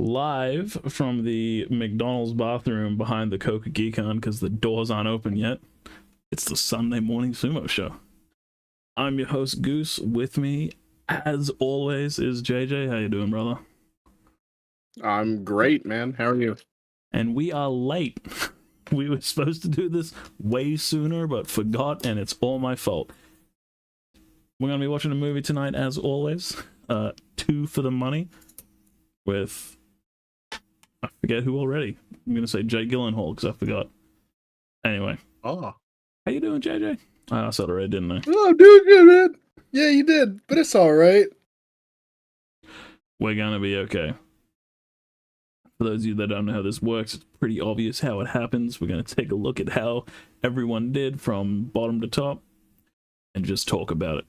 live from the McDonald's bathroom behind the Coca Geekon because the doors aren't open yet. It's the Sunday morning sumo show. I'm your host Goose. With me, as always, is JJ. How you doing, brother? I'm great, man. How are you? And we are late. We were supposed to do this way sooner, but forgot, and it's all my fault. We're gonna be watching a movie tonight, as always. Two for the Money, with I forget who already. I'm gonna say Jake Gyllenhaal because I forgot. Anyway, Oh, how you doing, JJ? I said already, didn't I? oh, I'm doing good, man. Yeah, you did, but it's all right. We're gonna be okay. For those of you that don't know how this works, it's pretty obvious how it happens. We're gonna take a look at how everyone did from bottom to top, and just talk about it.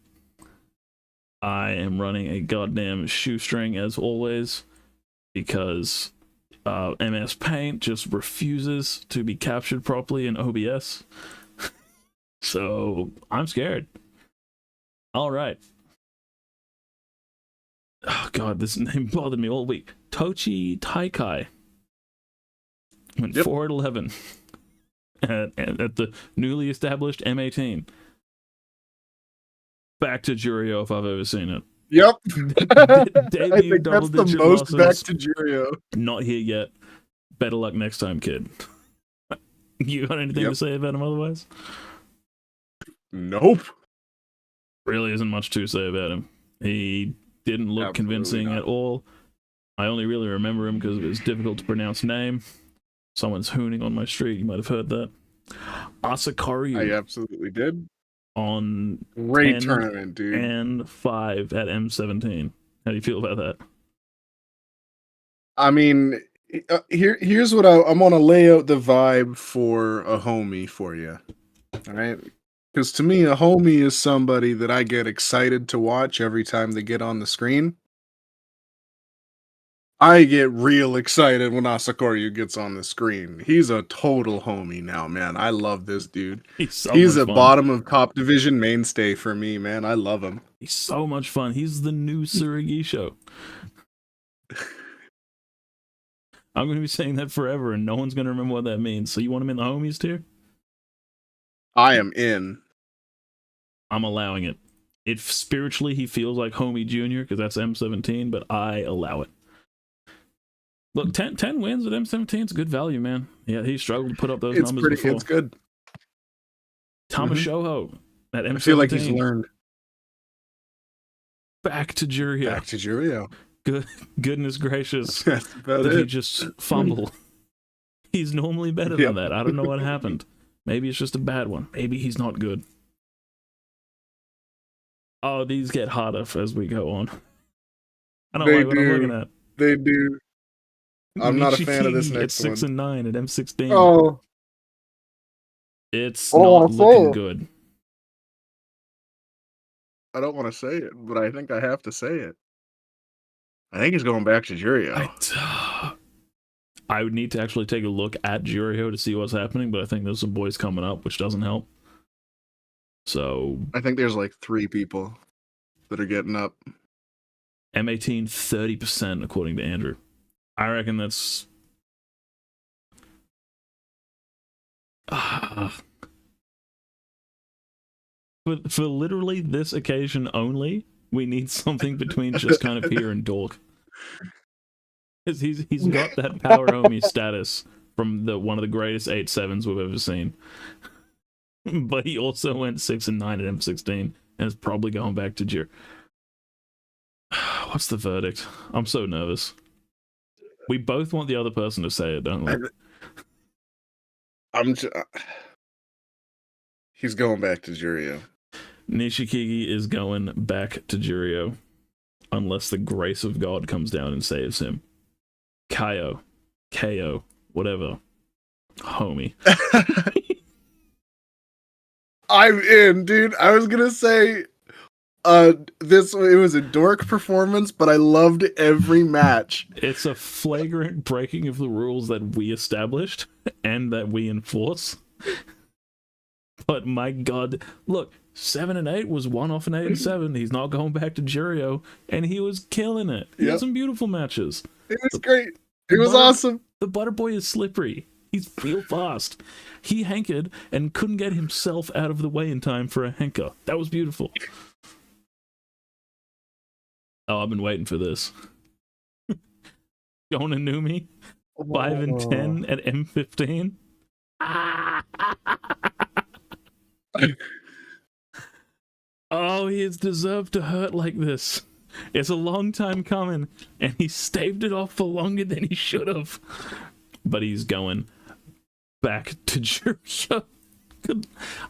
I am running a goddamn shoestring as always, because MS Paint just refuses to be captured properly in OBS. So I'm scared. All right. Oh god, this name bothered me all week. Tochi Taikai went 4 at 11 at the newly established M18. Back to Jurio if I've ever seen it. Yep. I Debut think that's the most losses. back to Jurio. Not here yet. Better luck next time, kid. You got anything to say about him otherwise? Nope. Really isn't much to say about him. He didn't look convincing at all. I only really remember him because of his difficult to pronounce name. Someone's hooning on my street. You might have heard that. Asakaru. I absolutely did. On great tournament, dude. And 5 at M17. How do you feel about that? I mean, here's what I'm gonna lay out the vibe for a homie for you. All right, because to me, a homie is somebody that I get excited to watch every time they get on the screen. I get real excited when Asakaru gets on the screen. He's a total homie now, man. I love this dude. He's a bottom of top division mainstay for me, man. I love him. He's so much fun. He's the new Tsurugisho. I'm going to be saying that forever, and no one's going to remember what that means. So you want him in the homies tier? I am in. I'm allowing it. If spiritually he feels like homie junior, because that's M17, but I allow it. Look, 10 wins at M17 is good value, man. Yeah, he struggled to put up those numbers before. It's good. Tamashoho at M17. I feel like he's learned. Back to Jurio. Back to Jurio. Goodness gracious. That's about it. He just fumble. He's normally better than that. I don't know what happened. Maybe it's just a bad one. Maybe he's not good. Oh, these get harder as we go on. I don't like what I'm looking at. They do. I'm not a fan of this next one. At 6 and 9 at M16. Oh. It's not looking good. I don't want to say it, but I think I have to say it. I think he's going back to Jurio. I would need to actually take a look at Jurio to see what's happening, but I think there's some boys coming up, which doesn't help. So I think there's like 3 people that are getting up. M18 30% according to Andrew. I reckon that's for literally this occasion only, we need something between just kind of here and dork. Because he's got that power homie status from one of the greatest 8-7s we've ever seen. But he also went 6 and 9 at M16 and is probably going back to Jir. What's the verdict? I'm so nervous. We both want the other person to say it, don't we? He's going back to Jurio. Nishikigi is going back to Jurio. Unless the grace of God comes down and saves him. KO, whatever. Homie. I'm in, dude. I was gonna say it was a dork performance, but I loved every match. It's a flagrant breaking of the rules that we established and that we enforce. But my god, look, 7 and 8 was one off an 8 and 7. He's not going back to Jurio, and he was killing it. He had some beautiful matches. It was great. It was awesome. The butter boy is slippery. He's real fast. He hankered and couldn't get himself out of the way in time for a hanker. That was beautiful. Oh, I've been waiting for this. Shonanumi, 5 and 10 at M15. Oh, he has deserved to hurt like this. It's a long time coming, and he staved it off for longer than he should have. But he's going back to Georgia.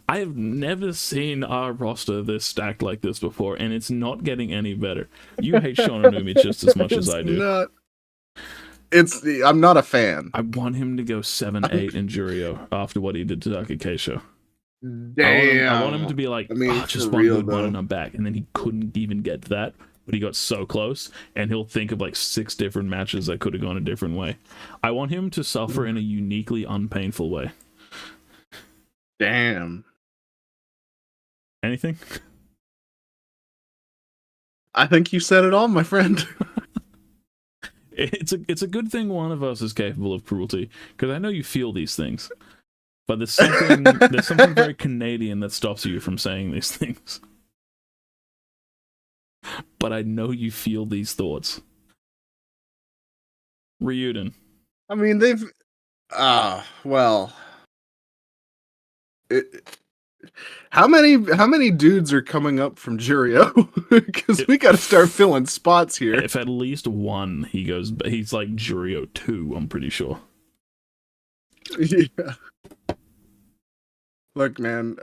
I have never seen our roster this stacked like this before, and it's not getting any better. You hate Shonanumi just as much as I do. I'm not a fan. I want him to go 7-8 in Jurio after what he did to Keisho. Damn. I want him to be like, just one good one and I'm back. And then he couldn't even get that, but he got so close, and he'll think of like 6 different matches that could have gone a different way. I want him to suffer in a uniquely unpainful way. Damn. Anything? I think you said it all, my friend. It's a good thing one of us is capable of cruelty, because I know you feel these things. But there's something very Canadian that stops you from saying these things. But I know you feel these thoughts. Ryuden. I mean, they've well, how many dudes are coming up from Jurio? Because we got to start filling spots here. If at least one, he's like Jurio 2, I'm pretty sure. Yeah. Look, man.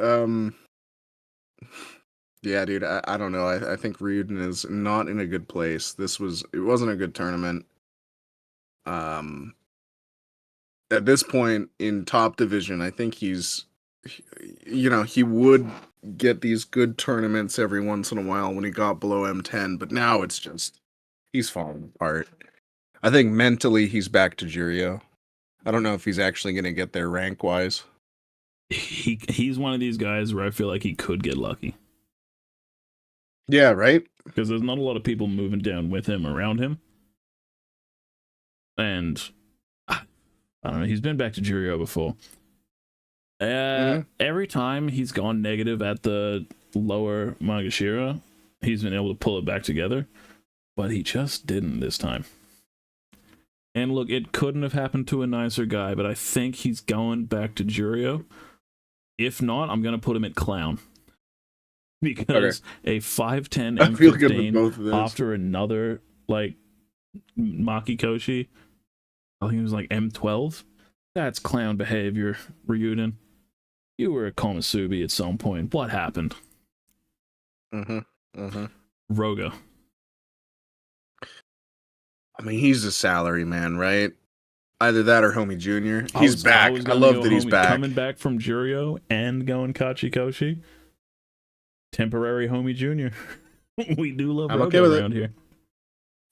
Yeah, dude. I don't know. I think Ryuden is not in a good place. It wasn't a good tournament. At this point in top division, I think he would get these good tournaments every once in a while when he got below M10, but now it's just he's falling apart. I think mentally he's back to Jurio. I don't know if he's actually going to get there rank wise. He's one of these guys where I feel like he could get lucky. Yeah, right? Because there's not a lot of people moving down with him, around him. And I don't know, he's been back to Jurio before. Every time he's gone negative at the lower Magashira, he's been able to pull it back together. But he just didn't this time. And look, it couldn't have happened to a nicer guy, but I think he's going back to Jurio. If not, I'm going to put him at Clown. Because a 5'10 M15 after another, like, Maki Koshi, I think it was like M12, that's Clown behavior, Ryuden. You were a Konosubi at some point. What happened? Roga. I mean, he's a salary man, right? Either that or Homie Jr. He's back. I love that he's back. Coming back from Jurio and going Kachikoshi. Temporary Homie Jr. We do love Roga around here.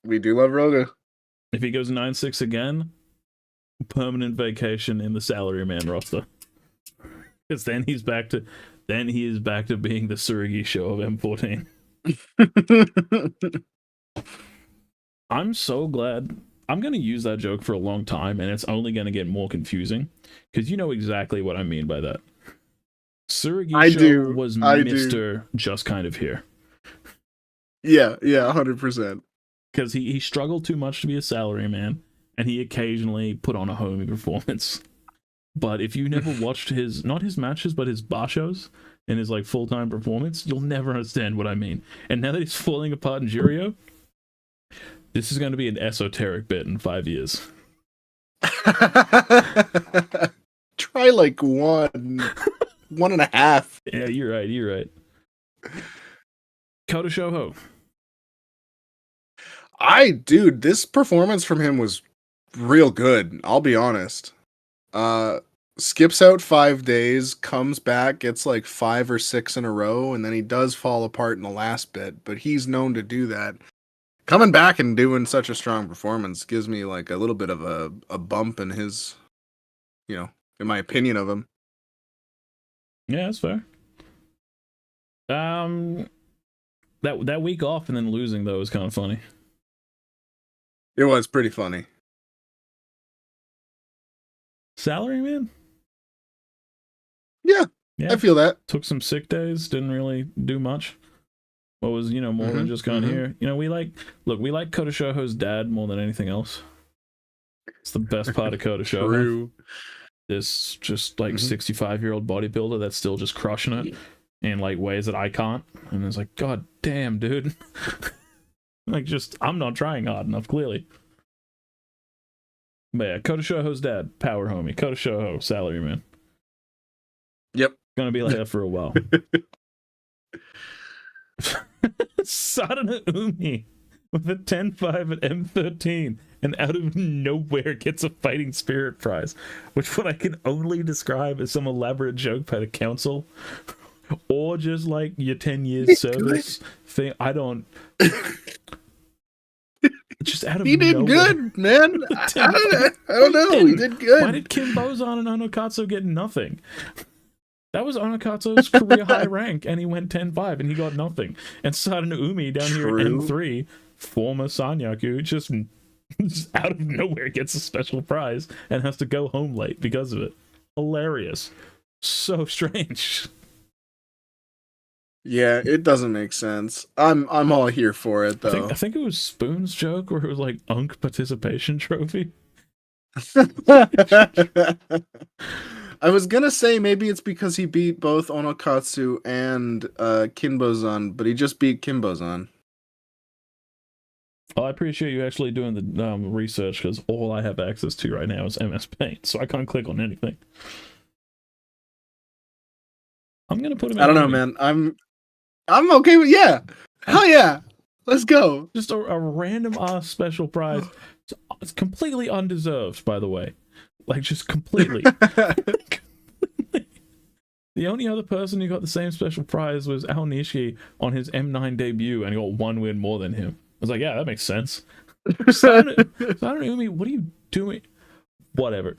We do love Roga. If he goes 9-6 again, permanent vacation in the salaryman roster. Because then he is back to being the Tsurugi show of M14. I'm so glad. I'm going to use that joke for a long time, and it's only going to get more confusing, because you know exactly what I mean by that. Tsurugi was Mr. Just Kind of Here. Yeah, 100%. Because he struggled too much to be a salaryman, and he occasionally put on a homie performance. But if you never watched not his matches, but his Bashos and his like full-time performance, you'll never understand what I mean. And now that he's falling apart in Jurio, this is going to be an esoteric bit in 5 years. Try like 1.5. Yeah, you're right. Kota Shoho. Dude, this performance from him was real good. I'll be honest. Skips out 5 days, comes back, gets like 5 or 6 in a row, and then he does fall apart in the last bit, but he's known to do that. Coming back and doing such a strong performance gives me like a little bit of a bump in his, in my opinion of him. Yeah, that's fair. That week off and then losing though was kind of funny. It was pretty funny. Salaryman? Yeah, Yeah. I feel that. Took some sick days, didn't really do much. What was, more than just going here. We like Kodashoho's dad more than anything else. It's the best part of Kodashoho. True. This just like 65-year-old bodybuilder that's still just crushing it in like ways that I can't. And it's like, God damn, dude. Like, just, I'm not trying hard enough, clearly. But yeah, Kodashoho's dad, power homie. Kodashoho, salaryman. Yep. Gonna be like that for a while. Sadana Umi with a 10-5 at M13 and out of nowhere gets a fighting spirit prize, which what I can only describe as some elaborate joke by the council or just like your 10 years service thing. I don't. Just out of he did nowhere. Good, man. I don't know. He did good. Why did Kim Bozan and Onokatsu get nothing? That was Onokatsu's career high rank, and he went 10-5, and he got nothing. And Sadana Umi down here at M3, former Sanyaku, just out of nowhere gets a special prize and has to go home late because of it. Hilarious. So strange. Yeah, it doesn't make sense. I'm all here for it though. I think it was Spoon's joke where it was like Unk participation trophy. I was gonna say maybe it's because he beat both Onokatsu and Kinbozan, but he just beat Kinbozan. Oh, I appreciate you actually doing the research, because all I have access to right now is MS Paint, so I can't click on anything. I'm gonna put him in. I don't know, man. I'm okay with hell yeah. Let's go. Just a random ass special prize. It's completely undeserved, by the way. Like, just completely. The only other person who got the same special prize was Al Nishi on his M9 debut, and he got one win more than him. I was like, yeah, that makes sense. Sadana Umi, what are you doing? Whatever.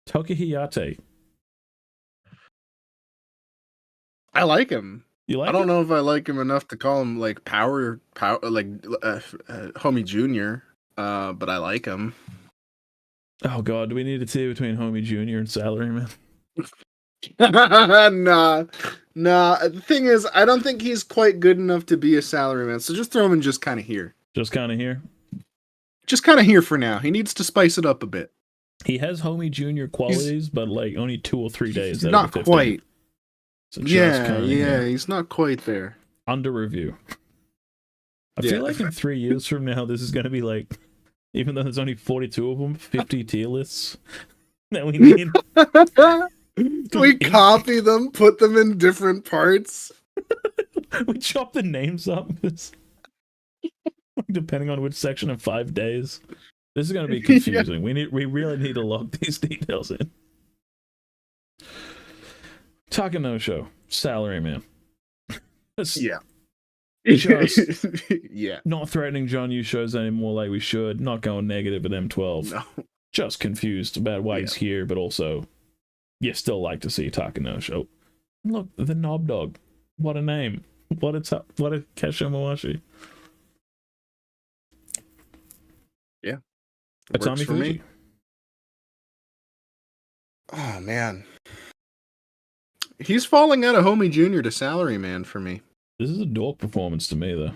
Tokihiyate. I like him. You like I don't him? know if I like him enough to call him like power like homie junior. But I like him. Oh god, do we need a tier between homie junior and salaryman? Nah. The thing is, I don't think he's quite good enough to be a salaryman. So just throw him in just kind of here. Just kind of here. Just kind of here for now. He needs to spice it up a bit. He has homie junior qualities, but like only 2 or 3 days. He's not quite. So Yeah, he's not quite there. Under review. I feel like in 3 years from now, this is going to be like, even though there's only 42 of them, 50 tier lists that we need. We copy them, put them in different parts. We chop the names up, depending on which section of 5 days. This is going to be confusing. We really need to log these details in. Takanosho, salaryman. Yeah. Just yeah. not threatening John Yu shows anymore like we should. Not going negative at M12. No. Just confused about why he's here, but also you still like to see Takanosho. Look, the Knob Dog. What a name. What a Kesho Mawashi. Yeah. Atami for Fuji. me. Oh man. He's falling out of homie junior to salaryman for me. This is a dork performance to me, though.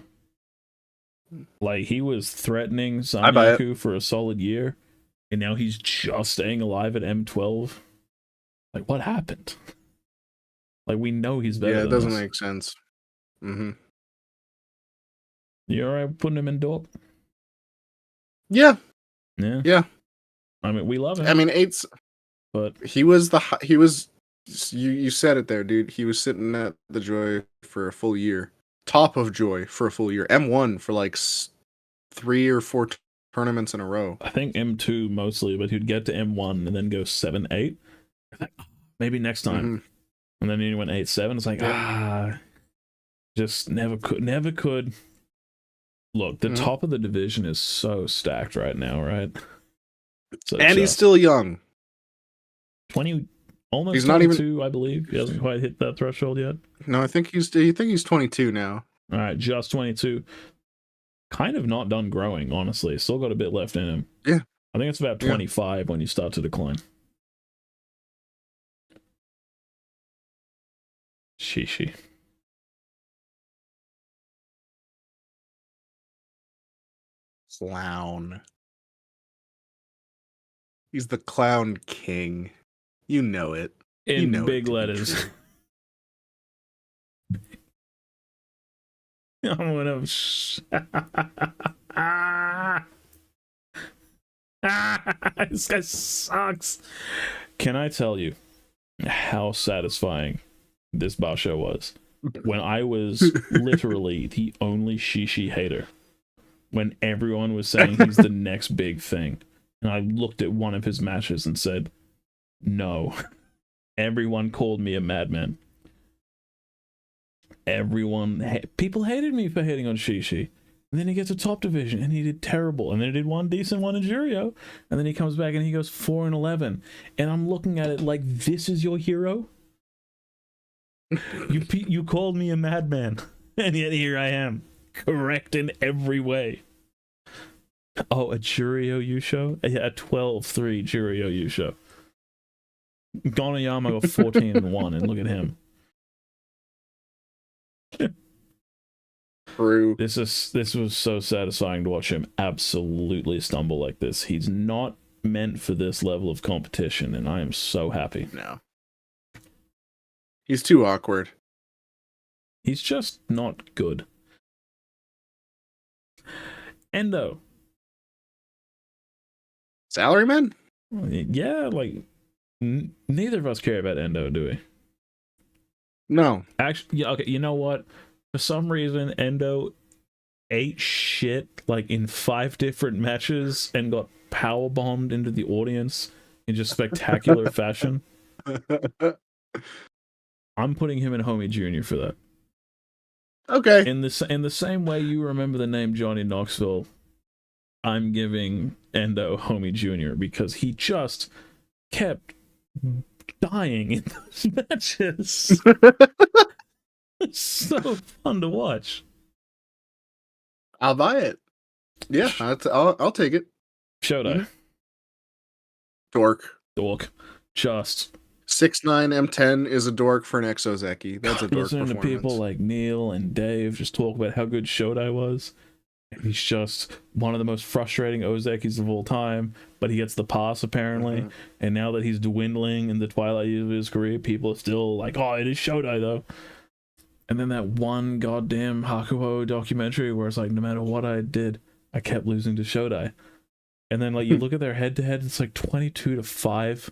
Like, he was threatening Sanyaku for a solid year, and now he's just staying alive at M12. Like, what happened? Like, we know he's better. Yeah, it than doesn't this. make sense. Mm-hmm. You alright putting him in dork? Yeah. Yeah. I mean, we love him. I mean, eight's, but he was. You said it there, dude. He was sitting at the Joy for a full year. Top of Joy for a full year. M1 for like 3 or 4 tournaments in a row. I think M2 mostly, but he'd get to M1 and then go 7-8. Like, maybe next time. Mm-hmm. And then he went 8-7. It's like, just never could. Look, the top of the division is so stacked right now, right? So and he's still young. 20, almost he's 22, not even, I believe. He hasn't quite hit that threshold yet. No, I think he's 22 now. All right, just 22. Kind of not done growing, honestly. Still got a bit left in him. Yeah. I think it's about 25 when you start to decline. Shishi. Clown. He's the clown king. You know it. You In know it big to be letters. true. I'm gonna. This guy sucks. Can I tell you how satisfying this Basho was? When I was literally the only Shishi hater. When everyone was saying he's the next big thing. And I looked at one of his matches and said, no. Everyone called me a madman. People hated me for hating on Shishi. And then he gets a top division and he did terrible. And then he did one decent one in Juryo. And then he comes back and he goes 4-11. And I'm looking at it like, this is your hero? You called me a madman. And yet here I am. Correct in every way. Oh, a Juryo Yusho? Yeah, a 12-3 Juryo Yusho. Gonayama got 14-1, and look at him. True. This was so satisfying to watch him absolutely stumble like this. He's not meant for this level of competition, and I am so happy. No. He's too awkward. He's just not good. Endo. Salaryman? Yeah, like, neither of us care about Endo, do we? No. Actually, yeah, okay, you know what? For some reason, Endo ate shit like in 5 different matches and got power bombed into the audience in just spectacular fashion. I'm putting him in Homie Jr. for that. Okay. In the same way you remember the name Johnny Knoxville, I'm giving Endo Homie Jr. because he just kept dying in those matches. It's so fun to watch. I'll buy it. Yeah, I'll take it. Shodai. Dork. Just 6'9" M10 is a dork for an Exozeki. That's a dork listening performance. to people like Neil and Dave just talk about how good Shodai was. And he's just one of the most frustrating Ozekis of all time, but he gets the pass apparently. And now that he's dwindling in the twilight years of his career, people are still like, oh, it is Shodai though. And then that one goddamn Hakuho documentary where it's like, no matter what I did, I kept losing to Shodai. And then like you look at their head-to-head, it's like 22-5.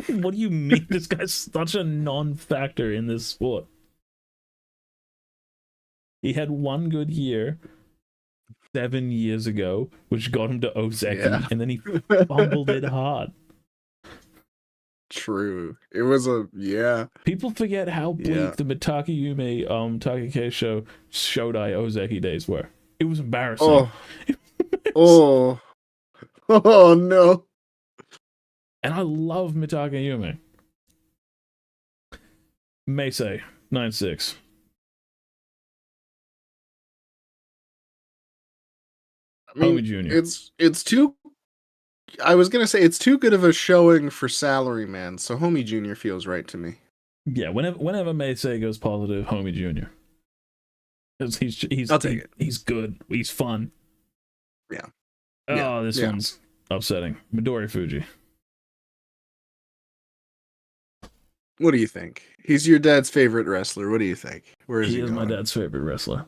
What do you mean? This guy's such a non-factor in this sport. He had one good year 7 years ago, which got him to Ozeki, and then he fumbled it hard. True. It was People forget how bleak the Mitake Yume Takeke show Shodai Ozeki days were. It was embarrassing. Oh no. And I love Mitake Yume. Meisei 9-6. I mean, Homie Jr. It's too. I was gonna say it's too good of a showing for Salaryman, so Homie Jr. feels right to me. Yeah, whenever Meisei goes positive, Homie Jr. I'll take it. He's good. He's fun. Yeah. Oh, this one's upsetting. Midori Fuji. What do you think? He's your dad's favorite wrestler. What do you think? Where is he is going? my dad's favorite wrestler.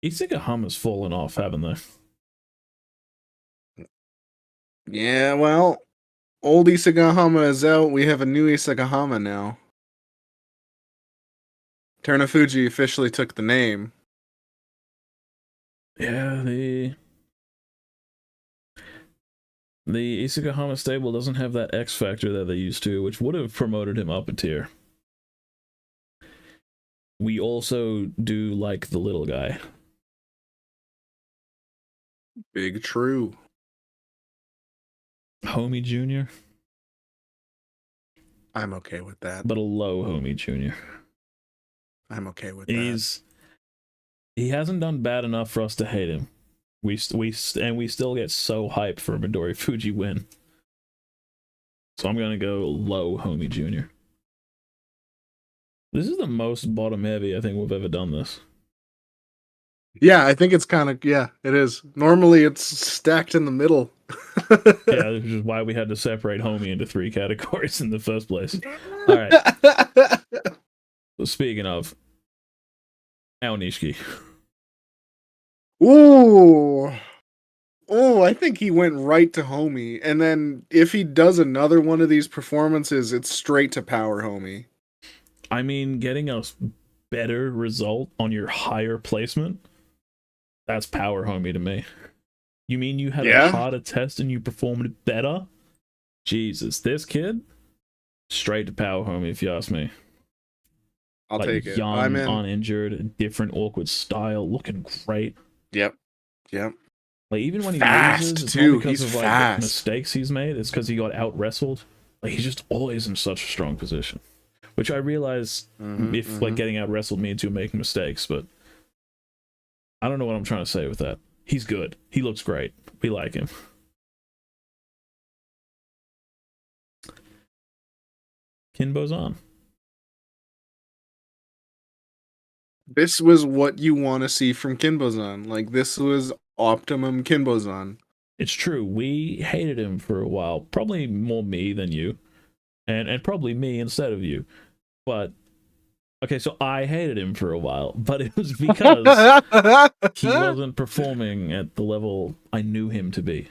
Isagahama's fallen off, haven't they? Yeah, well, old Isagahama is out. We have a new Isagahama now. Terunofuji officially took the name. Yeah, the Isagahama stable doesn't have that X factor that they used to, which would have promoted him up a tier. We also do like the little guy. Big true. Homie Jr. I'm okay with that. But a low Homie Jr. I'm okay with that. He hasn't done bad enough for us to hate him. We still get so hyped for a Midori Fuji win. So I'm gonna go low Homie Jr. This is the most bottom heavy I think we've ever done this. Yeah, I think it's kind of, yeah, it is. Normally it's stacked in the middle. Yeah, which is why we had to separate Homie into 3 categories in the first place. All right. So speaking of Aonishiki. Ooh. Oh, I think he went right to Homie. And then if he does another one of these performances, it's straight to Power Homie. I mean, getting a better result on your higher placement, that's Power Homie to me. You mean you had a harder test and you performed better? Jesus, this kid, straight to Power Homie if you ask me. I'll like, take it. Young, I'm in. uninjured, different awkward style, looking great. Yep. Like, even when he fast loses, it's too. not because He's of fast. mistakes he's made. It's because he got out wrestled. Like, he's just always in such a strong position. Which I realize if getting out wrestled means you're making mistakes, but I don't know what I'm trying to say with that. He's good. He looks great. We like him. Kinbo's on. This was what you want to see from Kinbozan. Like, this was optimum Kinbozan. It's true. We hated him for a while. Probably more me than you. And probably me instead of you. But, okay, so I hated him for a while. But it was because he wasn't performing at the level I knew him to be.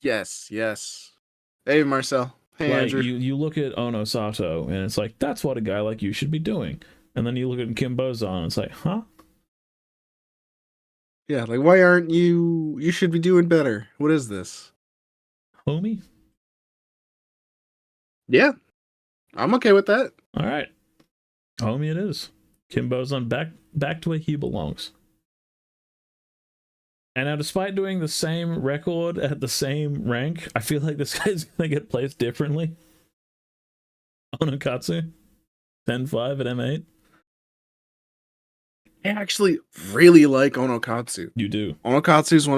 Yes. Hey, Marcel. Hey, like, Andrew. You look at Ono Sato, and it's like, that's what a guy like you should be doing. And then you look at Kinbozan, and it's like, huh? Yeah, like, why aren't you... You should be doing better. What is this? Homie? Yeah. I'm okay with that. All right. Homie it is. Kinbozan back to where he belongs. And now, despite doing the same record at the same rank, I feel like this guy's going to get placed differently. Onokatsu, 10-5 at M8. I actually really like Onokatsu. You do. Onokatsu's one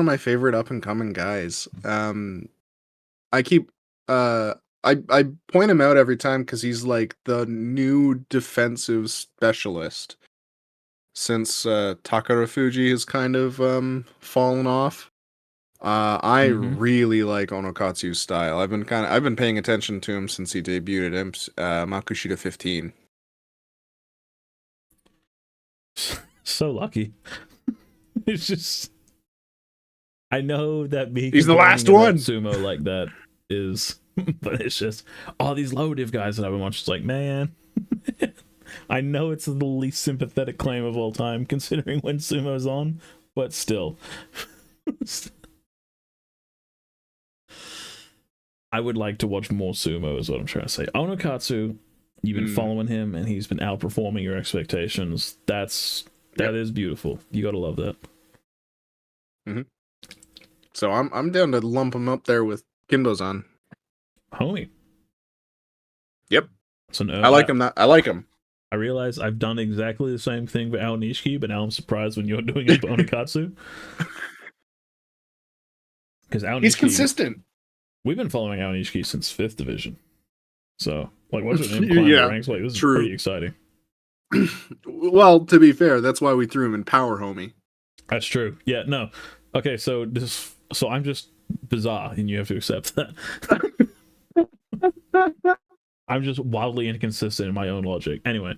of my favorite up and coming guys. I keep I point him out every time because he's like the new defensive specialist since Takara Fuji has kind of fallen off. I really like Onokatsu's style. I've been paying attention to him since he debuted at Makushita 15. So lucky. It's just, I know that he's the last one sumo like that is, but it's just all these low div guys that I've been watching. It's like, man, I know it's the least sympathetic claim of all time considering when sumo's on, but still. I would like to watch more sumo is what I'm trying to say. Onokatsu, you've been following him and he's been outperforming your expectations. That is beautiful. You gotta love that. So I'm down to lump him up there with Kinbozan. Homie. Yep. So no, I like him. I realize I've done exactly the same thing for Aonishiki, but now I'm surprised when you're doing it for Onokatsu. Because he's consistent. We've been following Aonishiki since 5th division. So, like, watching him climb the ranks, like, this is pretty exciting. Well, to be fair, that's why we threw him in Power Homie. That's true. Yeah, no. Okay, so I'm just bizarre, and you have to accept that. I'm just wildly inconsistent in my own logic. Anyway.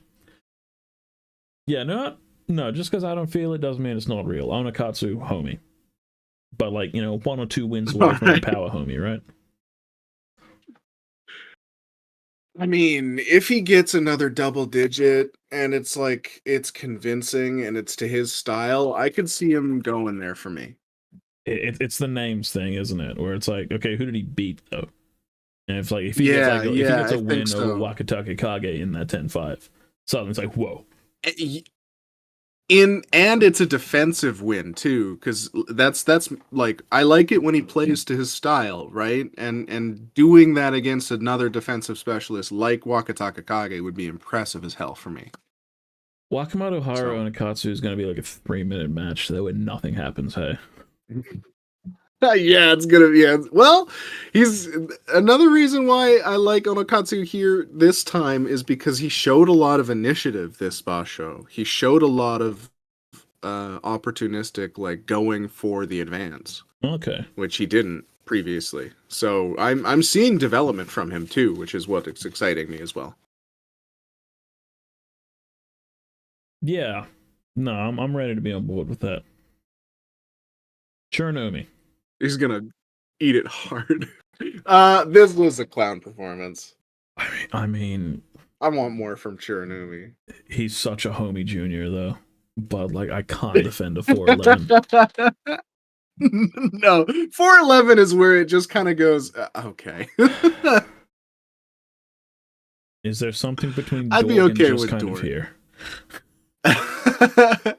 Yeah, no, just because I don't feel it doesn't mean it's not real. Onokatsu, homie. But, like, 1 or 2 wins away from a power homie, right? I mean, if he gets another double digit and it's like it's convincing and it's to his style, I could see him going there for me. It's the names thing, isn't it? Where it's like, okay, who did he beat though? And if he gets a win over Wakataka Kage in that 10-5, suddenly it's like, whoa. And it's a defensive win too, because that's like, I like it when he plays to his style, right? And doing that against another defensive specialist like Wakataka Kage would be impressive as hell for me. Wakamoto Haru Onokatsu is going to be like a 3-minute match though, and nothing happens. Hey, Yeah, it's gonna be. Yeah. Well, he's another reason why I like Onokatsu here this time is because he showed a lot of initiative this Basho. He showed a lot of opportunistic, like going for the advance, Okay. which he didn't previously. So I'm seeing development from him too, which is what is exciting me as well. Yeah. No, I'm ready to be on board with that. Chernomi. He's gonna eat it hard. This was a clown performance. I mean, I want more from Chiranumi. he's such a homie junior though. But like, I can't defend a 411. No, 411 is where it just kind of goes. Okay. Is there something between I'd Dork be okay and just with kind Dork. of here? I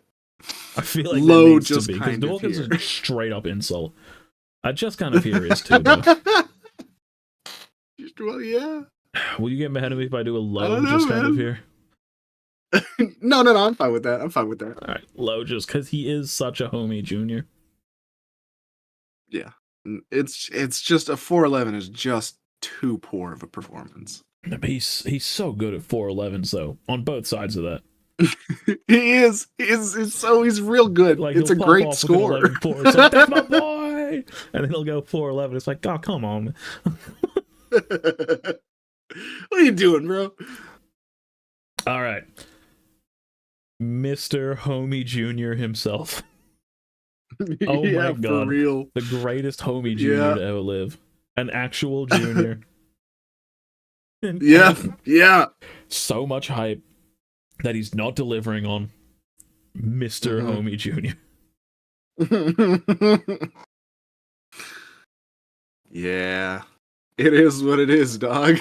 feel like Low there needs just to be because kind of Dawkins is here. a straight up insult. I just kind of hear is too though. Well, yeah. Will you get mad at me if I do a I low don't know, just kind of man. here? No, I'm fine with that. I'm fine with that. All right, low just because he is such a homie junior. Yeah, it's just a 411 is just too poor of a performance. He's so good at 411s though on both sides of that. He's real good. Like It's a he'll pop great off score. with an 11-4. It's like, that's my boy, and then he'll go 411. It's like, oh come on. What are you doing, bro? All right, Mr. Homie Junior himself. Oh Yeah, my god, for real. the greatest homie junior to ever live, an actual junior. And Yeah. so much hype that he's not delivering on. Mr. Homie Junior. Yeah, it is what it is, dog.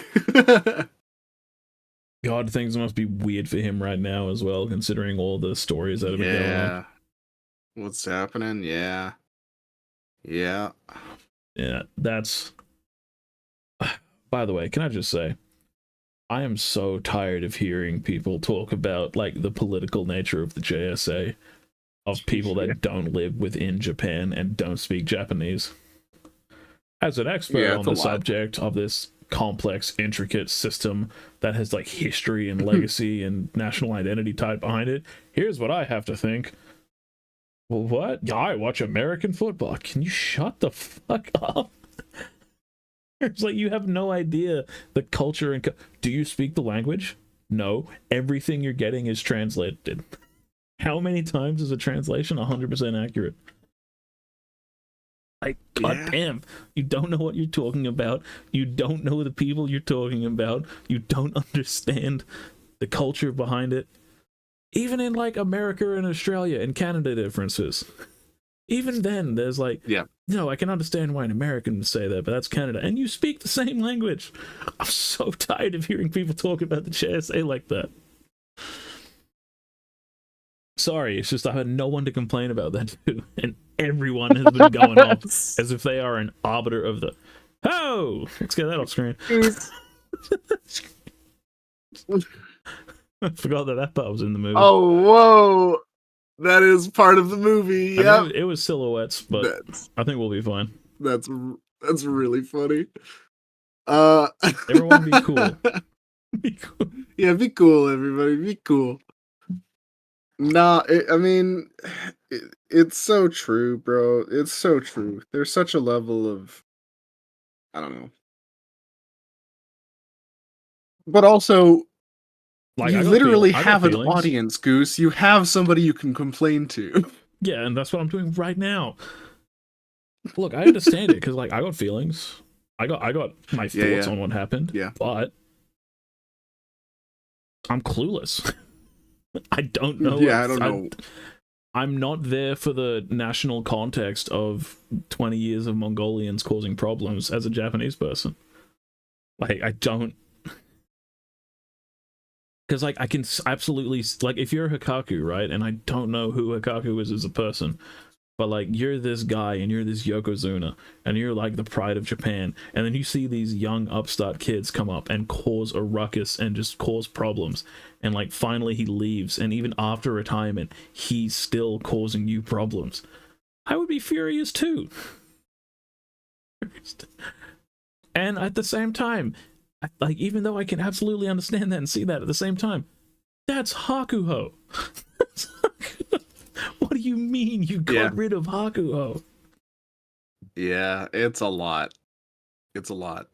God, things must be weird for him right now as well, considering all the stories that have been going on. What's happening? Yeah. Yeah, that's. By the way, can I just say, I am so tired of hearing people talk about like the political nature of the JSA, of people that don't live within Japan and don't speak Japanese. As an expert on the subject of this complex, intricate system that has like history and legacy and national identity tied behind it, here's what I have to think. Well, what? Yeah, I watch American football. Can you shut the fuck up? It's like you have no idea the culture and do you speak the language? No. Everything you're getting is translated. How many times is a translation 100% accurate? Like, goddamn, you don't know what you're talking about. You don't know the people you're talking about. You don't understand the culture behind it. Even in like America and Australia and Canada differences. Even then, there's like, I can understand why an American would say that, but that's Canada. And you speak the same language. I'm so tired of hearing people talk about the JSA like that. Sorry, it's just I had no one to complain about that too. And everyone has been going off as if they are an arbiter of the... Oh! Let's get that off screen. I forgot that part was in the movie. Oh, whoa! That is part of the movie. Yeah, it was silhouettes, but I think we'll be fine. That's really funny. Everyone be cool. Be cool. Yeah, be cool, everybody. Be cool. Nah, it's so true, bro. It's so true. There's such a level of, I don't know. But also, like, you literally have an audience, Goose. You have somebody you can complain to. Yeah, and that's what I'm doing right now. Look, I understand it, because, like, I got feelings. I got my thoughts on what happened. Yeah. But I'm clueless. I don't know. Yeah, I don't know. I'm not there for the national context of 20 years of Mongolians causing problems as a Japanese person. Like, I don't... Because, like, I can absolutely... Like, if you're a Hikaku, right? And I don't know who Hikaku is as a person. But, like, you're this guy and you're this Yokozuna. And you're, like, the pride of Japan. And then you see these young upstart kids come up and cause a ruckus and just cause problems. And, like, finally he leaves. And even after retirement, he's still causing you problems. I would be furious, too. And at the same time, like, even though I can absolutely understand that and see that at the same time, that's Hakuho. What do you mean you got rid of Hakuho? Yeah, it's a lot. It's a lot.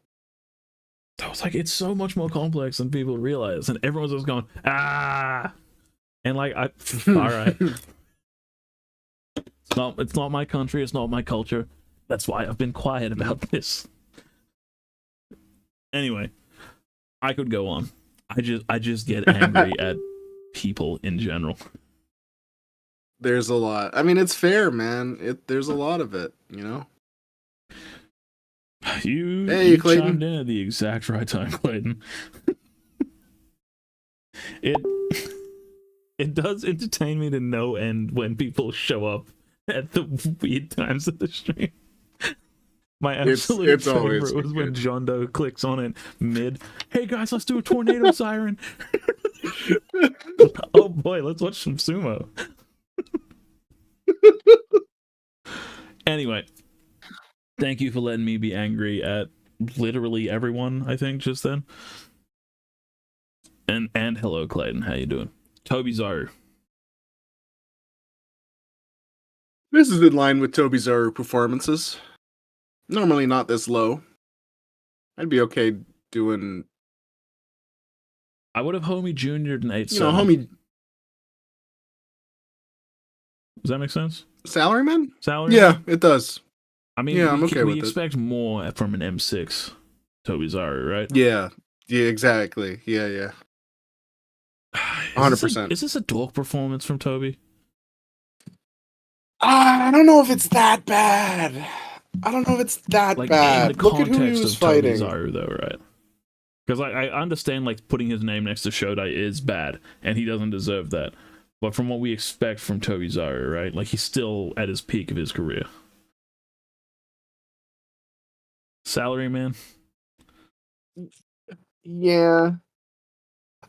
I was like, it's so much more complex than people realize, and everyone's just going, ah, and like, all right, it's not my country, it's not my culture. That's why I've been quiet about this. Anyway, I could go on. I just get angry at people in general. There's a lot. I mean, it's fair, man. There's a lot of it, you know. You chimed in at the exact right time, Clayton. It does entertain me to no end when people show up at the weird times of the stream. My absolute favorite was when John Doe clicks on it mid. Hey guys, let's do a tornado siren. Oh boy, let's watch some sumo. Anyway, thank you for letting me be angry at literally everyone, I think, just then. And hello, Clayton. How you doing? Toby Zaru. This is in line with Toby Zaru performances. Normally not this low. I'd be okay doing... I would have Homie Junior'd an 8-7. You know, Homie... Does that make sense? Salaryman? Salaryman? Yeah, it does. I mean, yeah, I'm okay with we expect more from an M6 Toby Zaru, right? Yeah, exactly. Yeah. 100%. Is this a dork performance from Toby? I don't know if it's that bad. Like, bad. In the Look at who he context was of fighting. Toby Zaru, though, right? Because I understand, like, putting his name next to Shodai is bad, and he doesn't deserve that. But from what we expect from Toby Zaru, right? Like, he's still at his peak of his career. Salaryman? Yeah.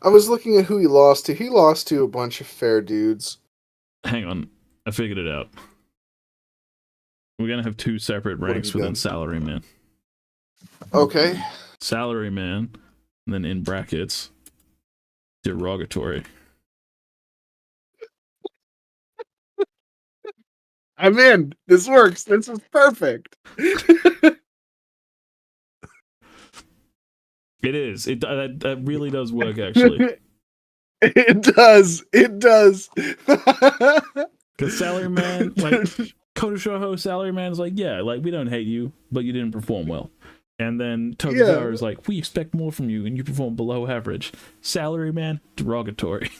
I was looking at who he lost to. He lost to a bunch of fair dudes. Hang on. I figured it out. We're going to have two separate ranks within Salaryman. Okay. Salaryman, and then in brackets, derogatory. I'm in. This works. This is perfect. It is. That really does work, actually. It does. Because Salaryman, like, Kodoshoho Salaryman's like, yeah, like, we don't hate you, but you didn't perform well. And then Toby Zaru is like, we expect more from you, and you perform below average. Salaryman, derogatory.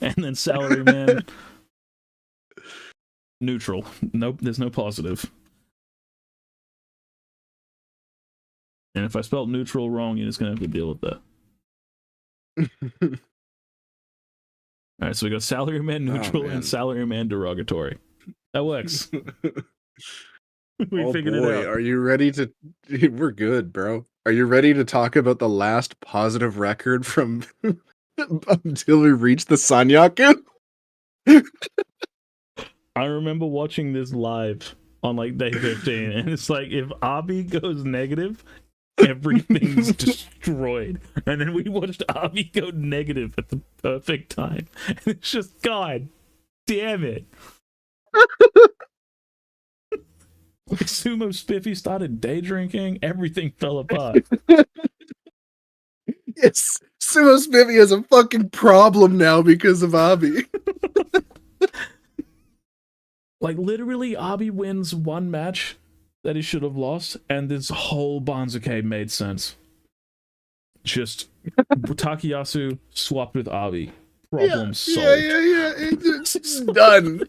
And then Salaryman, neutral. Nope, there's no positive. And if I spelled neutral wrong, you're just gonna have to deal with that. Alright, so we got Salaryman neutral and Salaryman derogatory. That works. We figured it out. Are you ready to... We're good, bro. Are you ready to talk about the last positive record from until we reach the Sanyaku? I remember watching this live on like day 15, and it's like, if Abi goes negative, everything's destroyed. And then we watched Abi go negative at the perfect time. And it's just, God damn it. Sumo Spiffy started day drinking, everything fell apart. Yes, Sumo Spiffy has a fucking problem now because of Abi. Like, literally, Abi wins one match that he should have lost, and this whole Banzuke made sense. Just Takayasu swapped with Abi. Problem solved. Yeah. It's done.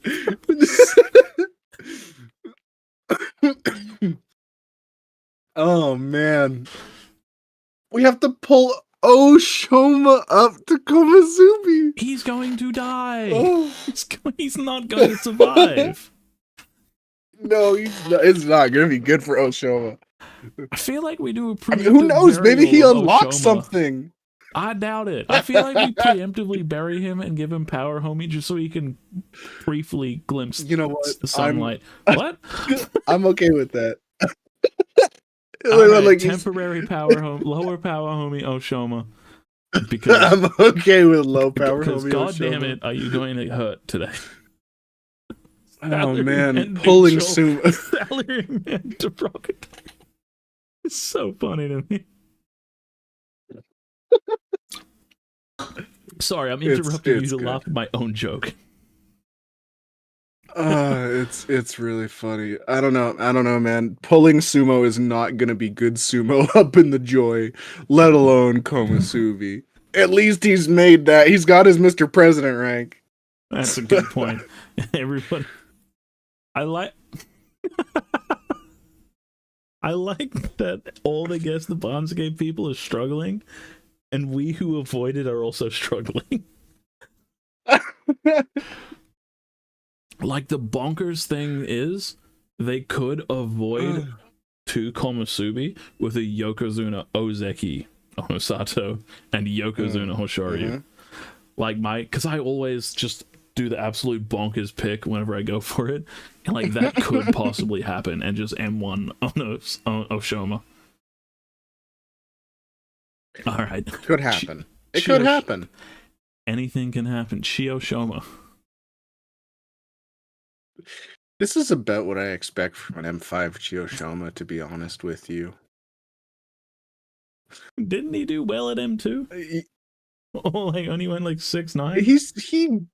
Oh, man. We have to pull Oshoma up to Komazubi. He's going to die. Oh. He's not going to survive. No, it's not going to be good for Oshoma. I feel like we do a preemptive who knows? Maybe he unlocks Oshoma. Something. I doubt it. I feel like we preemptively bury him and give him power, homie, just so he can briefly glimpse the sunlight. What? I'm okay with that. Alright, temporary lower power homie Oshoma. Because I'm okay with low power because homie. god Oshoma. damn it, are you going to hurt today? Oh man, Big pulling Joel, sumo. Salary man to Rocket. It's so funny to me. Sorry, I'm interrupting you to good. laugh at my own joke. It's really funny. I don't know, man. Pulling sumo is not gonna be good sumo up in the joy, let alone Komusubi. At least he's made that. He's got his Mr. President rank. That's a good point. Everybody, I like. I like that all the guess the Banzuke people are struggling, and we who avoided are also struggling. Like, the bonkers thing is, they could avoid 2 Komusubi with a Yokozuna Ozeki Onosato and Yokozuna Hoshoryu. Like, because I always just do the absolute bonkers pick whenever I go for it, and like that could possibly happen, and just M1 Oshoma. All right, could happen. It could happen. Anything can happen. Shioshoma. This is about what I expect from an M5 Chiyoshoma, to be honest with you. Didn't he do well at M2? Oh, like only went like 6'9"?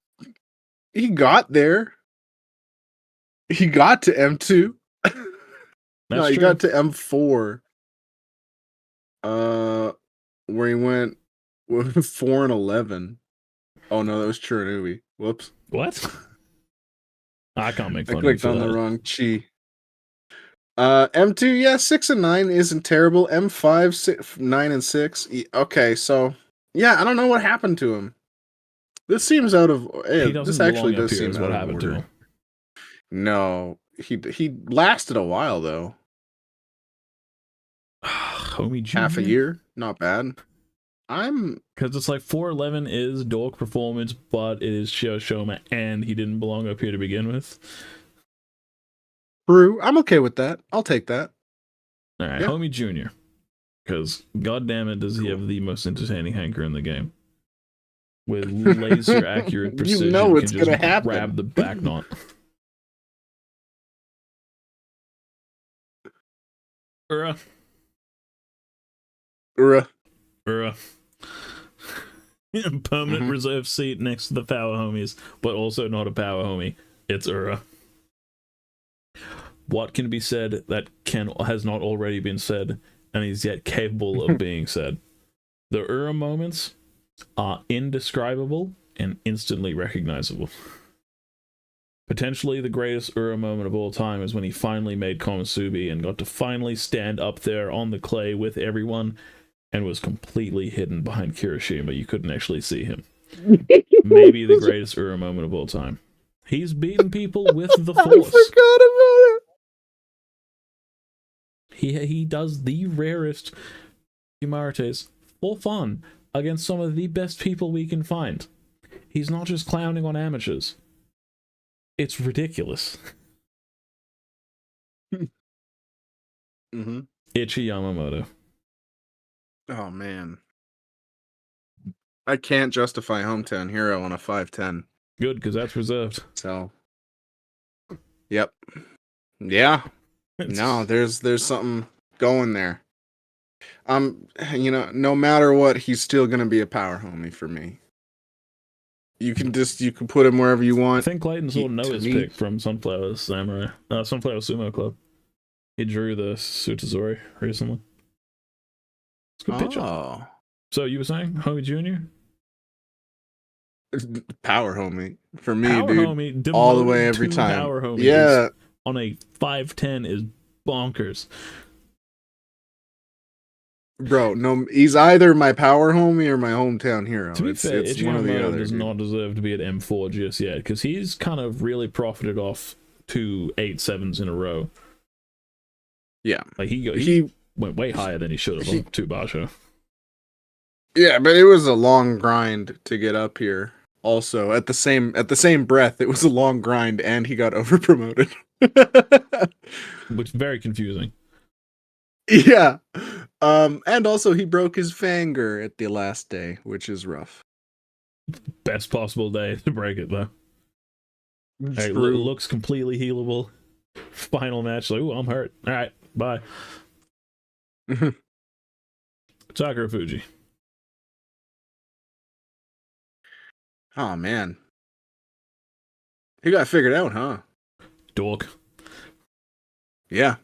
He got there. He got to M2. No, he got to M4. Where he went 4-11. Oh no, that was Chiranubi. Whoops. What? I can't make fun I clicked on the wrong chi. M2, yeah, 6-9 isn't terrible. M5, 9-6. Okay, so yeah, I don't know what happened to him. This seems out of. This actually does seem out of order. To him. No, he lasted a while though. Homie Junior? Half a year, not bad. Because it's like 4-11 is dork performance, but it is Shioshoma, and he didn't belong up here to begin with. True, I'm okay with that. I'll take that. All right, yeah. Homie Junior. Because goddamn it, does he have the most entertaining hanker in the game? With laser accurate precision, you know it's gonna happen. Grab the back knot. Permanent reserve seat next to the power homies, but also not a power homie. It's Ura. What can be said that has not already been said and is yet capable of being said? The Ura moments are indescribable and instantly recognizable. Potentially the greatest Ura moment of all time is when he finally made Komusubi and got to finally stand up there on the clay with everyone and was completely hidden behind Kirishima. You couldn't actually see him. Maybe the greatest Ura moment of all time. He's beaten people with the Force. I forgot about it. He does the rarest Humarates for fun against some of the best people we can find. He's not just clowning on amateurs. It's ridiculous. Ichi Yamamoto. Oh man, I can't justify Hometown Hero on a 510. Good, because that's reserved. So, yep, yeah. No, there's something going there. No matter what, he's still gonna be a power homie for me. You can put him wherever you want. I think Clayton saw Noah's pick from Sunflower Samurai, Sunflower Sumo Club. He drew the Sutazori recently. It's a good picture. So you were saying, homie Junior? Power homie for me, power dude. Homie, all the way every time. Power homie, yeah, on a 5'10" is bonkers. Bro, no, he's either my power homie or my hometown hero. To be fair, it's one or the other. Does not deserve to be at M4 just yet, because he's kind of really profited off 2 8-7s in a row. Yeah, like he went way higher than he should have on 2 Basho. Yeah, but it was a long grind to get up here. Also, at the same breath, it was a long grind, and he got over promoted. Which is very confusing. Yeah. And also he broke his finger at the last day, which is rough. Best possible day to break it though. Hey, True. looks completely healable. Final match, like, ooh, I'm hurt. All right, bye. Sakura Fuji. Oh man. He got figured out, huh? Dork. Yeah.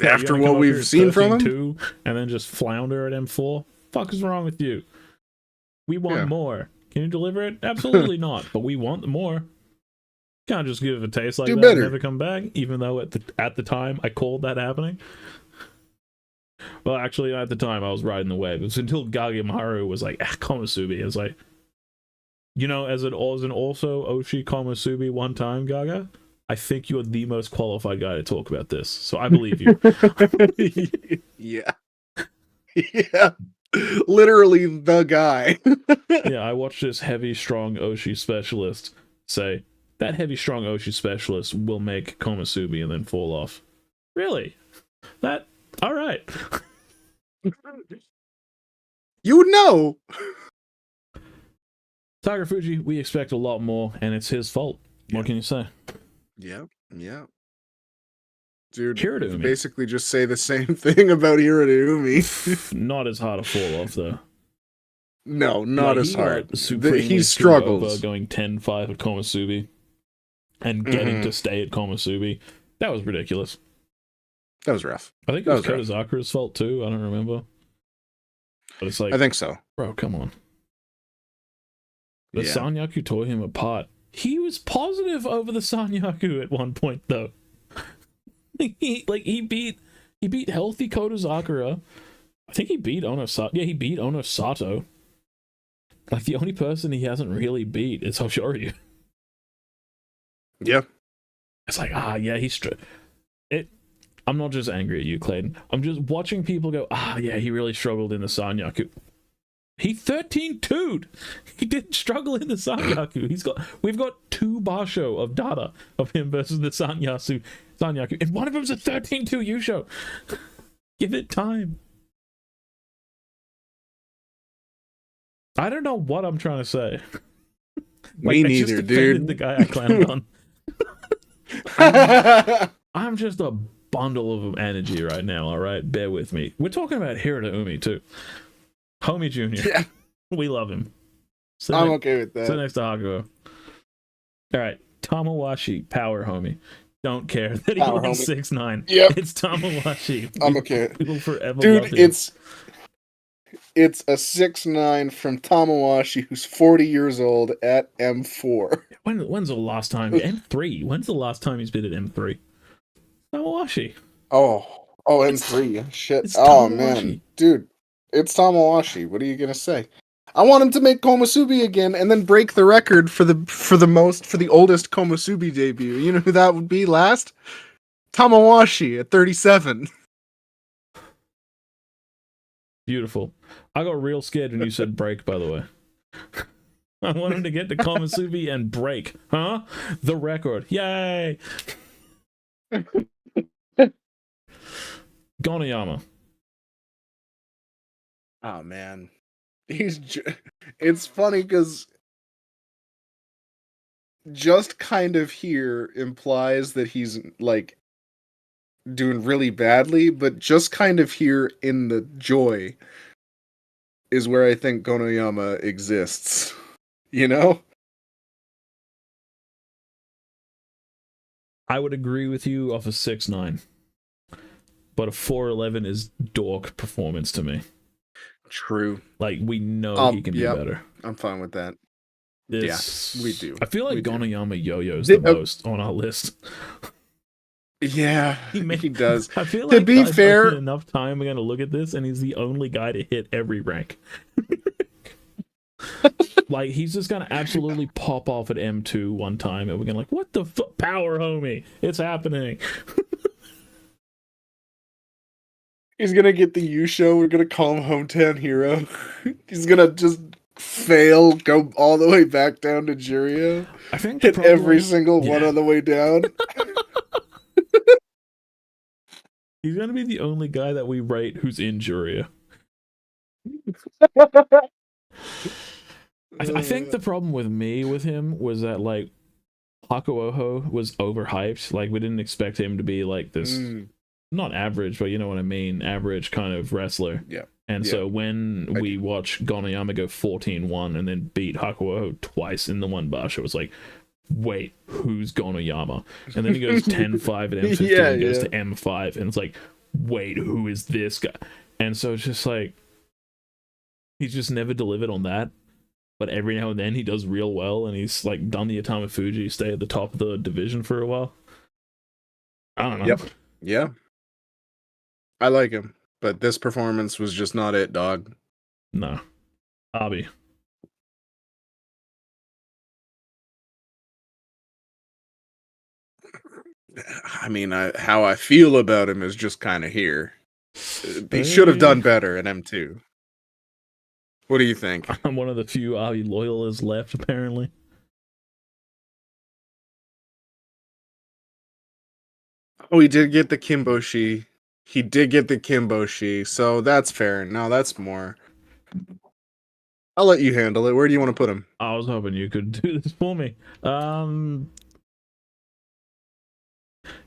Yeah, After what we've seen from him? 2 and then just flounder at M4? Fuck is wrong with you? We want more. Can you deliver it? Absolutely not, but we want more. Can't just give it a taste like Do that better. and never come back, even though at the time I called that happening. Well, actually, at the time I was riding the wave. It was until Gagemaru was like, Komusubi. It was like, as an also Oshi Komusubi one time, Gaga, I think you're the most qualified guy to talk about this. So I believe you. Yeah. Yeah. Literally the guy. Yeah, I watched this heavy, strong Oshi specialist say, that heavy, strong Oshi specialist will make Komusubi and then fall off. Really? Alright. You know. Tiger Fuji, we expect a lot more, and it's his fault. What can you say? Yeah. Dude, Hirotumi. basically just say the same thing about Hirotumi. Not as hard to fall off, though. No, not as hard. He struggles. Going 10-5 at Komusubi and getting to stay at Komusubi. That was ridiculous. That was rough. I think it was Kodazakura's fault, too. I don't remember. But it's like, I think so. Bro, come on. The Sanyaku tore him apart. He was positive over the Sanyaku at one point, though. he beat healthy Kodazakura. I think he beat Ono Sato. Yeah, he beat Ono Sato. Like, the only person he hasn't really beat is Hoshoryu. Yeah. It's like, he's I'm not just angry at you, Clayton. I'm just watching people go, he really struggled in the Sanyaku. He 13-2'd. He didn't struggle in the Sanyaku. We've got 2 Basho of data of him versus the Sanyaku, and one of them's a 13-2 Yusho. Give it time. I don't know what I'm trying to say. Me neither, dude. The guy I clowned on. I'm just a bundle of energy right now, alright? Bear with me. We're talking about Hirotumi, too. Homie Jr. Yeah. We love him. I'm okay with that. So next to Hakuo. Alright, Tamawashi, power homie. Don't care that he won 6'9". Yep. It's Tamawashi. I'm okay. We will forever Dude, love him. It's a 6'9" from Tamawashi who's 40 years old at M4. When's the last time? M3. When's the last time he's been at M3? Tamawashi. Oh, M3. Shit. It's Oh, Tamawashi. Man. Dude, it's Tamawashi. What are you going to say? I want him to make Komusubi again and then break the record for the oldest Komusubi debut. You know who that would be last? Tamawashi at 37. Beautiful. I got real scared when you said break, by the way. I want him to get to Komusubi and break. Huh? The record. Yay! Gonayama. Oh, man. It's funny because just kind of here implies that he's, like, doing really badly, but just kind of here in the joy is where I think Gonayama exists. You know? I would agree with you off a 6'9", but a 4'11" is dork performance to me. True. Like, we know he can do better. I'm fine with that. Yeah, we do. I feel like Gonayama yo-yos the most on our list. Yeah, he does. I feel to like be fair, enough time we're going to look at this, and he's the only guy to hit every rank. Like, he's just going to absolutely pop off at M2 one time, and we're going to like, what the fuck? Power, homie. It's happening. He's going to get the U show. We're going to call him Hometown Hero. He's going to just fail, go all the way back down to Juryo. I think hit every single one on the way down. He's gonna be the only guy that we rate who's in Juria. I think the problem with him was that like Hakuoho was overhyped. Like we didn't expect him to be like this, not average, but you know what I mean, average kind of wrestler. Yeah. And Yeah. so when we watch Gonoyama go 14-1 and then beat Hakuoho twice in the one Basho, it was like, wait, who's Gonoyama? And then he goes 10-5 at M15 and goes to M5, and it's like, wait, who is this guy? And so it's just like, he's just never delivered on that. But every now and then he does real well, and he's like done the Atama Fuji, stay at the top of the division for a while. I don't know. Yep. Yeah. I like him, but this performance was just not it, dog. No. Abi. I mean, how I feel about him is just kind of here. He should have done better at M2. What do you think? I'm one of the few Abi loyalists left, apparently. Oh, he did get the Kimboshi. He did get the Kimboshi, so that's fair. No, that's more. I'll let you handle it. Where do you want to put him? I was hoping you could do this for me.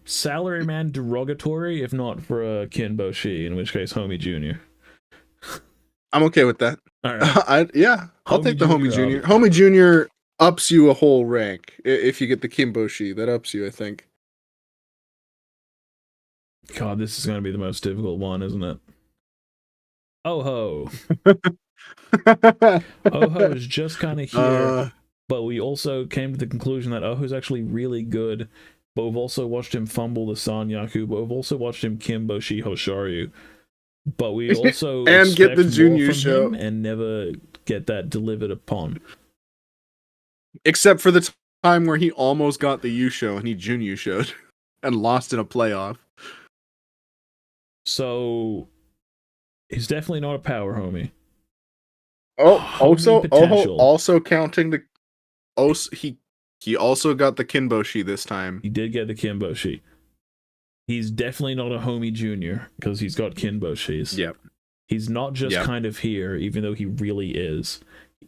Salaryman derogatory, if not for a Kinboshi, in which case Homie Jr. I'm okay with that. All right. I'll take the Homie Jr. Abi. Homie Jr. ups you a whole rank if you get the Kimboshi. That ups you, I think. God, this is going to be the most difficult one, isn't it? Oho. Oho is just kind of here, but we also came to the conclusion that Oho's actually really good, but we've also watched him fumble the Sanyaku, but we've also watched him Kimboshi Hosharyu, but we also and get the expect Junior more from show him and never get that delivered upon. Except for the time where he almost got the U show and he Junior showed and lost in a playoff. So he's definitely not a power homie. Also counting the he also got the Kinboshi this time. He did get the Kinboshi. He's definitely not a homie junior because he's got Kinboshis. Yep. He's not just kind of here, even though he really is.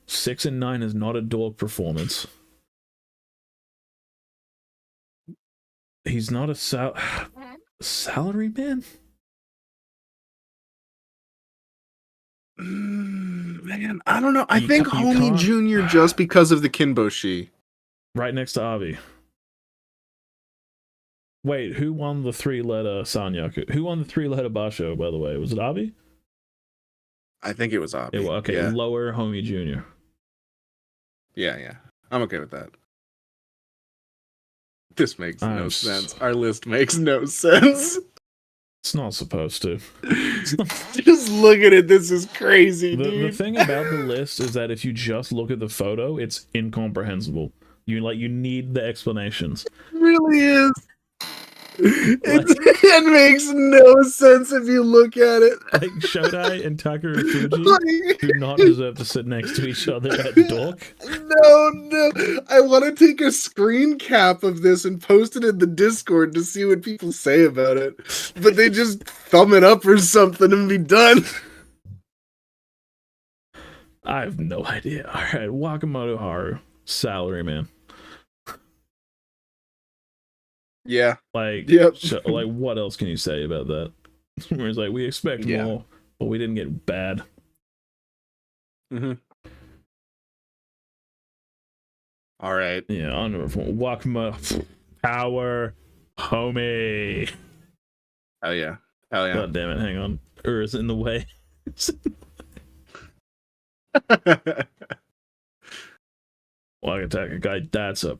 6 and 9 is not a dog performance. He's not a salary man. Man, I don't know. I think Homie Junior just because of the Kinboshi. Right next to Abi. Wait, who won the 3-letter Sanyaku? Who won the 3-letter Basho, by the way? Was it Abi? I think it was Abi. Okay, yeah. Lower Homie Junior. Yeah. I'm okay with that. This makes no sense. Our list makes no sense. It's not supposed to. Just look at it. This is crazy, dude. The thing about the list is that if you just look at the photo, it's incomprehensible. You need the explanations. It really is. It makes no sense if you look at it. Like Shodai and Takara Fuji do not deserve to sit next to each other at Dork. No. I want to take a screen cap of this and post it in the Discord to see what people say about it. But they just thumb it up or something and be done. I have no idea. All right, Wakamoto Haru, salaryman. Yeah. Like, like, what else can you say about that? Where it's like, we expect more, but we didn't get bad. Mm-hmm. All right. Yeah, on number 4, Wakamoto Power Homie. Hell yeah. God damn it, hang on. Is in the way. Walk attack a guy, that's a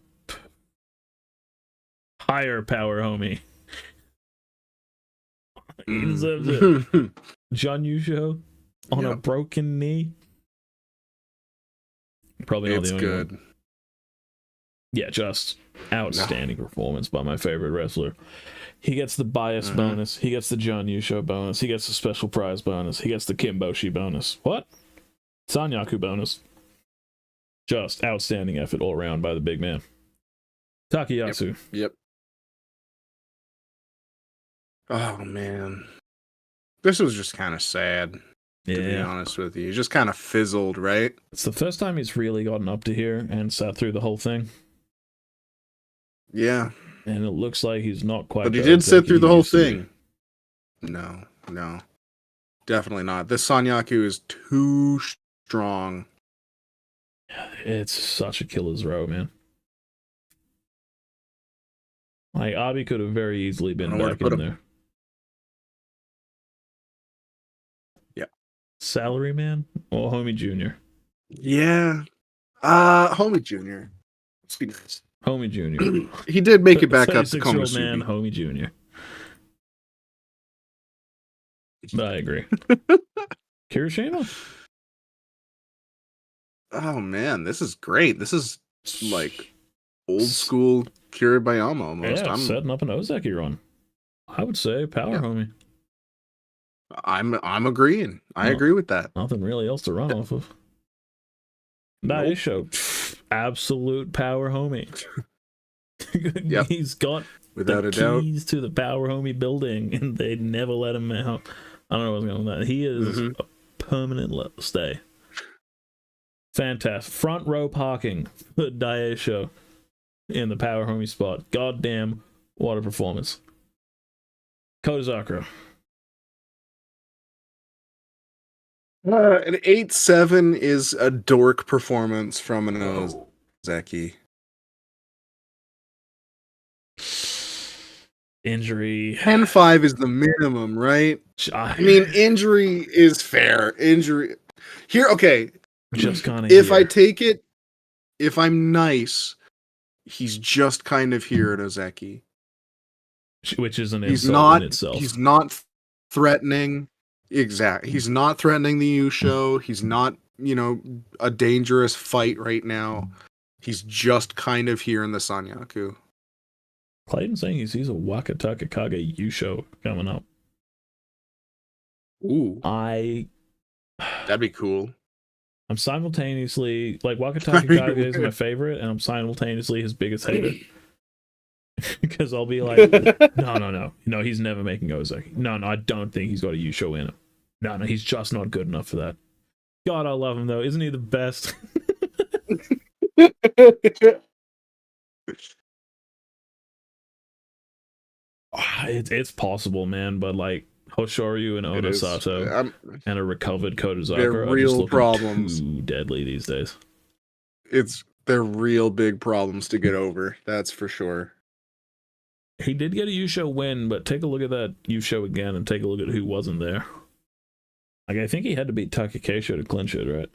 higher power homie. He deserves it. John Yusho on a broken knee. Probably not the only one. Yeah, just outstanding performance by my favorite wrestler. He gets the bias bonus. He gets the John Yusho bonus. He gets the special prize bonus. He gets the Kimboshi bonus. What? Sanyaku bonus. Just outstanding effort all around by the big man. Takayasu. Yep. Oh man, this was just kind of sad. To be Yeah. honest with you, it just kind of fizzled, right? It's the first time he's really gotten up to here and sat through the whole thing. Yeah, And it looks like he's not quite but he the did sit Ozeki through he the whole used to be. thing. No, no, definitely not. This Sanyaku is too strong. It's such a killer's row, man. Like, Abi could have very easily I been don't know where to back put in him. there. Yeah. Salary man or Homie Jr.? Yeah. Homie Junior. Let's be nice. Homie Jr. He did make it back up to 36-year-old man, Komusubi. Homie Jr. But I agree. Kirishima? Oh man, this is great. This is like old school Kiribayama almost. Yeah, setting up an Ozeki run. I would say power homie. I'm agreeing. I No. agree with that. Nothing really else to run off of. Daisho, absolute power homie. Yep. He's got Without the a doubt. keys to the power homie building, and they never let him out. I don't know what's going on with that. He is a permanent stay. Fantastic. Front row parking for Daisho in the power homie spot. Goddamn, what a performance. Kodazakura. An 8-7 is a dork performance from an Ozeki. Injury. 10-5 is the minimum, right? I mean, injury is fair. Injury here, okay. Just kind of. If I take it, if I'm nice, he's just kind of here at Ozeki. Which is an He's insult not. in itself. He's not threatening. Exactly. He's not threatening the Yusho. He's not, a dangerous fight right now. He's just kind of here in the Sanyaku. Clayton saying he sees a Wakataka Kage Yusho coming up. Ooh. That'd be cool. I'm simultaneously, like, Wakataka Kage is my favorite, and I'm simultaneously his biggest hater. Because I'll be like, no, he's never making Ozeki. No, I don't think he's got a Yusho in him. No, he's just not good enough for that. God, I love him, though. Isn't he the best? It's possible, man, but like Hoshoryu and Onosato and a recovered Kodazakura are just looking problems. Too deadly these days. They're real big problems to get over. That's for sure. He did get a Yusho win, but take a look at that Yusho again and take a look at who wasn't there. Like, I think he had to beat Takakeisho to clinch it, right?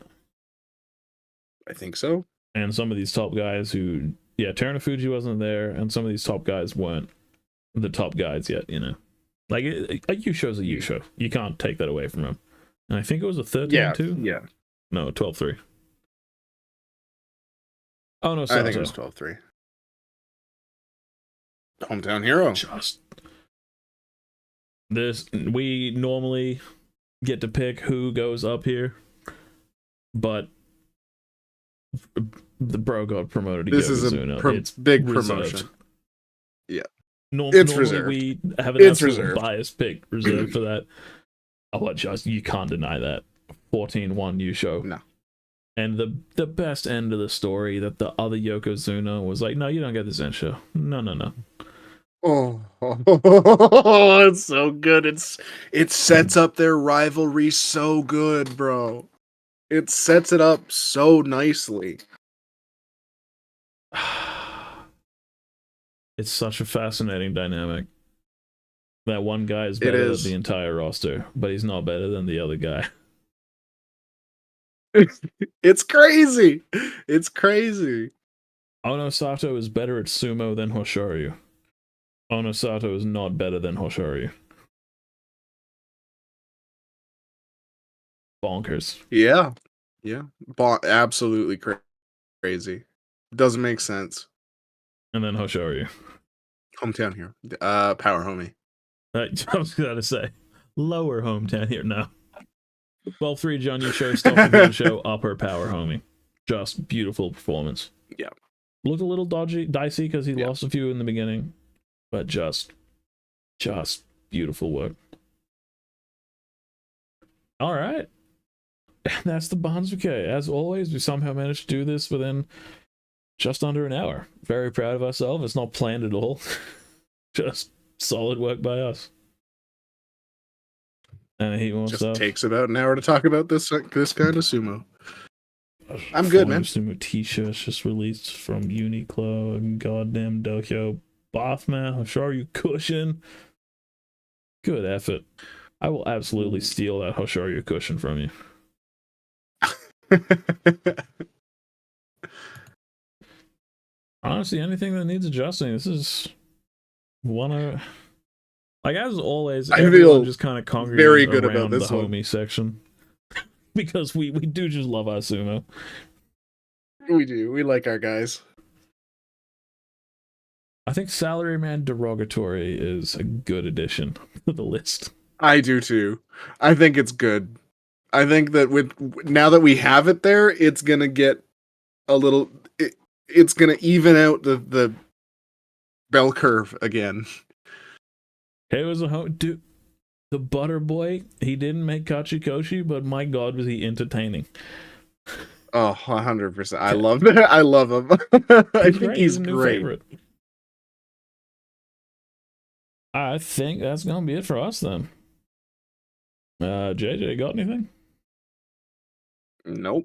I think so. And some of these top guys who, Terunofuji wasn't there, and some of these top guys weren't the top guys yet, Like, a Yusho's a Yusho. You can't take that away from him. And I think it was a 13-2? Yeah. No, 12-3. Oh, no, I think it was 12-3. Hometown hero. Just this. We normally get to pick who goes up here, but the bro got promoted to This is it's big reserved. Promotion. Yeah. It's normally reserved. We have an absolute biased pick reserved for that. Oh, just you can't deny that. 14-1 Yusho. No. And the best end of the story that the other Yokozuna was like, no, you don't get this Zensho. No. Oh, it's so good. It sets up their rivalry so good, bro. It sets it up so nicely. It's such a fascinating dynamic. That one guy is better than the entire roster, but he's not better than the other guy. It's crazy. It's crazy. Onosato is better at sumo than Hoshoryu. Onosato is not better than Hoshoryu. Bonkers. Yeah. Absolutely crazy. Doesn't make sense. And then Hoshoryu. Hometown hero. Power homie. I was gonna say lower hometown here. No. 12-3 John Yusho, Stuff Show, upper power homie. Just beautiful performance. Yeah. Looked a little dicey because he lost a few in the beginning, but just beautiful work. All right. That's the Banzuke. As always, we somehow managed to do this within just under an hour. Very proud of ourselves. It's not planned at all. Just solid work by us. And he wants Just takes about an hour to talk about this kind of sumo. I'm good, man. Sumo t-shirts just released from Uniqlo and goddamn Dokyo Bathman. Hoshoryu cushion. Good effort. I will absolutely steal that Hoshoryu cushion from you. Honestly, anything that needs adjusting, this is one of, like, as always, I everyone feel just kind of congregates very good about around the this one. homie section. Because we do just love our sumo. We do. We like our guys. I think Salaryman Derogatory is a good addition to the list. I do too. I think it's good. I think that now that we have it there, it's gonna get a little. It's gonna even out the bell curve again. It was a home, dude. The Butter Boy, he didn't make Kachikoshi, but my god, was he entertaining. Oh, 100%. I love that. I love him. I think he's a new great. favorite. I think that's gonna be it for us then. JJ, got anything? Nope.